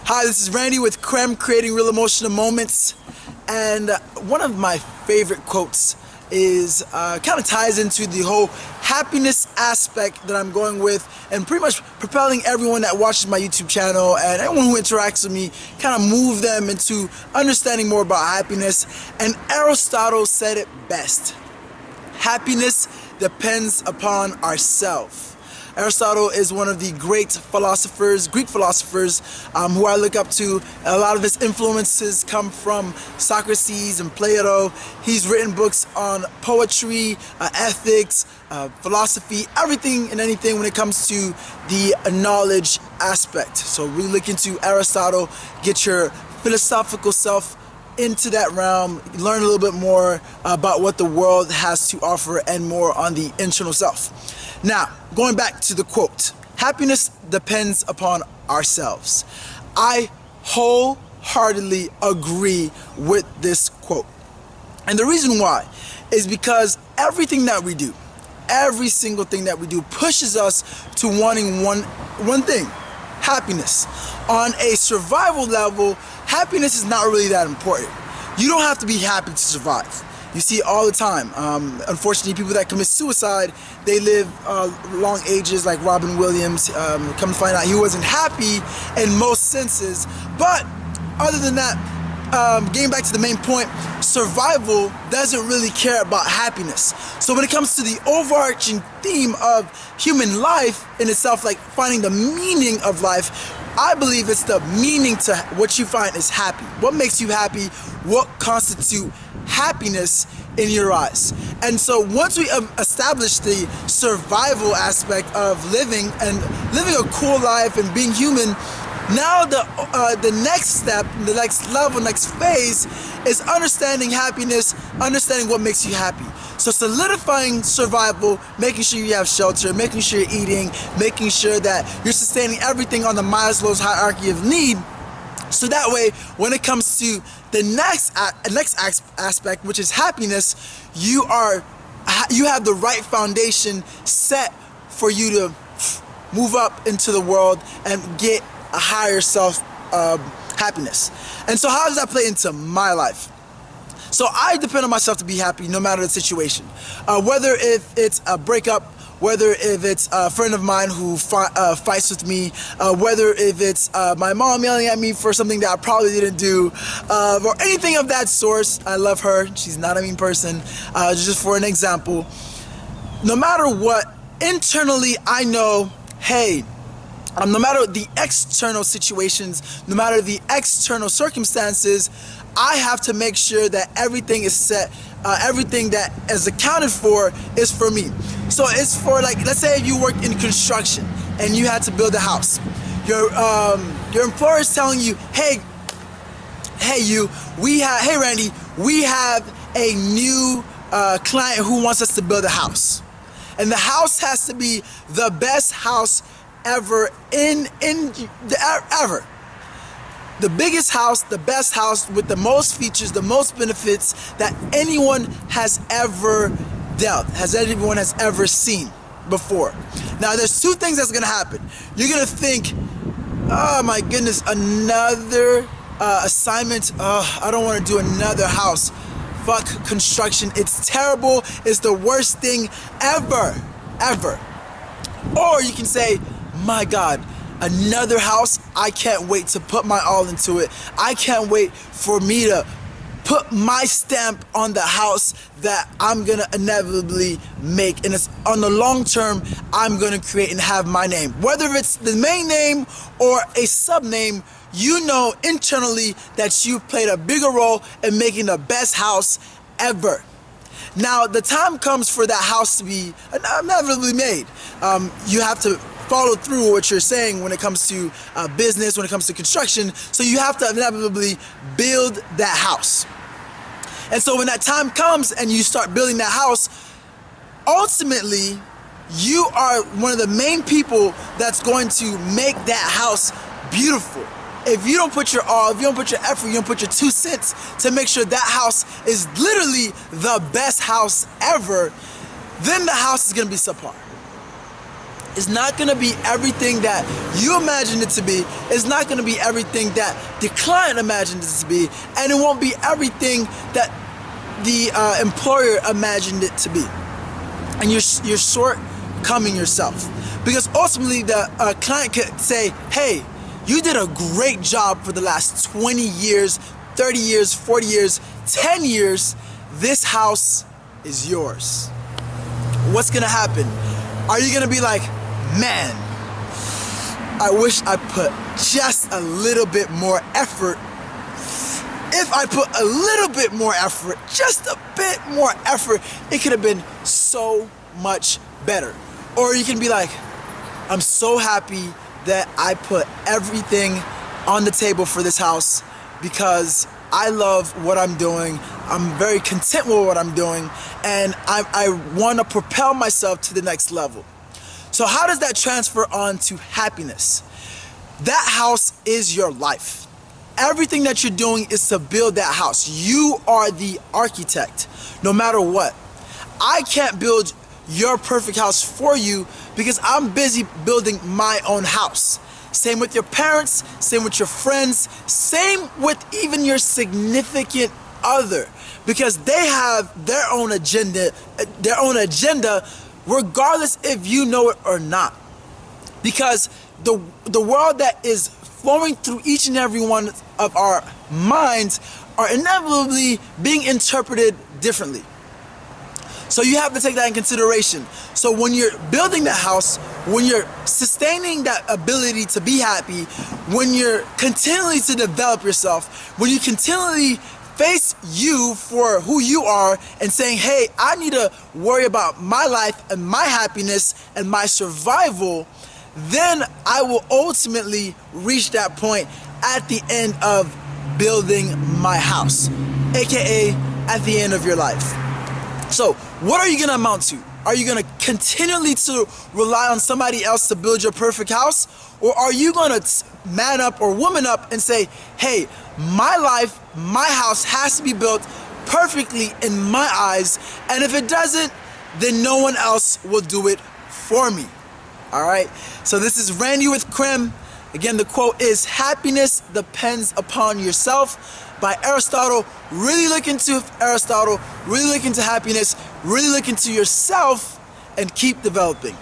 Hi, this is Randy with Creme, Creating Real Emotional Moments. And one of my favorite quotes is kind of ties into the whole happiness aspect that I'm going with, and pretty much propelling everyone that watches my YouTube channel and everyone who interacts with me, kind of move them into understanding more about happiness. And Aristotle said it best: happiness depends upon ourselves. Aristotle is one of the great philosophers, Greek philosophers, who I look up to. A lot of his influences come from Socrates and Plato. He's written books on poetry, ethics, philosophy, everything and anything when it comes to the knowledge aspect. So really look into Aristotle, get your philosophical self into that realm, learn a little bit more about what the world has to offer and more on the internal self. Now, going back to the quote, happiness depends upon ourselves. I wholeheartedly agree with this quote. And the reason why is because everything that we do, every single thing that we do pushes us to wanting one thing: happiness. On a survival level, happiness is not really that important. You don't have to be happy to survive. You see all the time. Unfortunately, people that commit suicide, they live long ages, like Robin Williams. Come to find out he wasn't happy in most senses. But other than that, getting back to the main point, survival doesn't really care about happiness. So when it comes to the overarching theme of human life in itself, like finding the meaning of life, I believe it's the meaning to what you find is happy. What makes you happy? What constitutes happiness in your eyes? And so once we establish the survival aspect of living and living a cool life and being human, now the next step, the next level, next phase is understanding happiness, understanding what makes you happy. So solidifying survival, making sure you have shelter, making sure you're eating, making sure that you're sustaining everything on the Maslow's hierarchy of need. So that way, when it comes to the next aspect, which is happiness, you have the right foundation set for you to move up into the world and get a higher self happiness. And so how does that play into my life? So I depend on myself to be happy no matter the situation. Whether if it's a breakup, whether if it's a friend of mine who fights with me, whether if it's my mom yelling at me for something that I probably didn't do, or anything of that sort. I love her, she's not a mean person, just for an example. No matter what, internally I know, hey, no matter the external situations, no matter the external circumstances, I have to make sure that everything is set, everything that is accounted for is for me. So it's for, like, let's say if you work in construction and you had to build a house. Your employer is telling you, hey Randy, we have a new client who wants us to build a house. And the house has to be the best house ever ever. The biggest house, the best house with the most features, the most benefits that anyone has ever anyone has ever seen before. Now there's two things that's gonna happen. You're gonna think, oh my goodness, another assignment, I don't want to do another house. Fuck construction, it's terrible, it's the worst thing ever. Or you can say, my God, another house, I can't wait to put my all into it. I can't wait for me to put my stamp on the house that I'm gonna inevitably make, and it's on the long term I'm gonna create and have my name. Whether it's the main name or a sub name, you know internally that you played a bigger role in making the best house ever. Now the time comes for that house to be inevitably made. You have to follow through what you're saying when it comes to business, when it comes to construction. So you have to inevitably build that house. And so when that time comes and you start building that house, ultimately you are one of the main people that's going to make that house beautiful. If you don't put your all, if you don't put your effort, you don't put your 2 cents to make sure that house is literally the best house ever, then the house is going to be subpar. is not going to be everything that you imagined it to be. It's not going to be everything that the client imagined it to be, and it won't be everything that the employer imagined it to be. And you're shortcoming yourself, because ultimately the client could say, hey, you did a great job for the last 20 years, 30 years, 40 years, 10 years. This house is yours. What's gonna happen? Are you gonna be like, man, I wish I put just a little bit more effort. If I put a little bit more effort, just a bit more effort, it could have been so much better. Or you can be like, I'm so happy that I put everything on the table for this house because I love what I'm doing. I'm very content with what I'm doing, and I want to propel myself to the next level. So how does that transfer on to happiness? That house is your life. Everything that you're doing is to build that house. You are the architect, no matter what. I can't build your perfect house for you because I'm busy building my own house. Same with your parents, same with your friends, same with even your significant other, because they have their own agenda regardless if you know it or not. Because the world that is flowing through each and every one of our minds are inevitably being interpreted differently. So you have to take that in consideration. So when you're building that house, when you're sustaining that ability to be happy, when you're continually to develop yourself, when you continually face you for who you are and saying, hey, I need to worry about my life and my happiness and my survival, then I will ultimately reach that point at the end of building my house, aka at the end of your life. So what are you gonna amount to? Are you gonna continually to rely on somebody else to build your perfect house? Or are you gonna man up or woman up and say, hey, my life, my house has to be built perfectly in my eyes, and if it doesn't, then no one else will do it for me. All right, so this is Randy with Creme. Again, the quote is, happiness depends upon yourself, by Aristotle. Really look into Aristotle, really look into happiness, really look into yourself, and keep developing.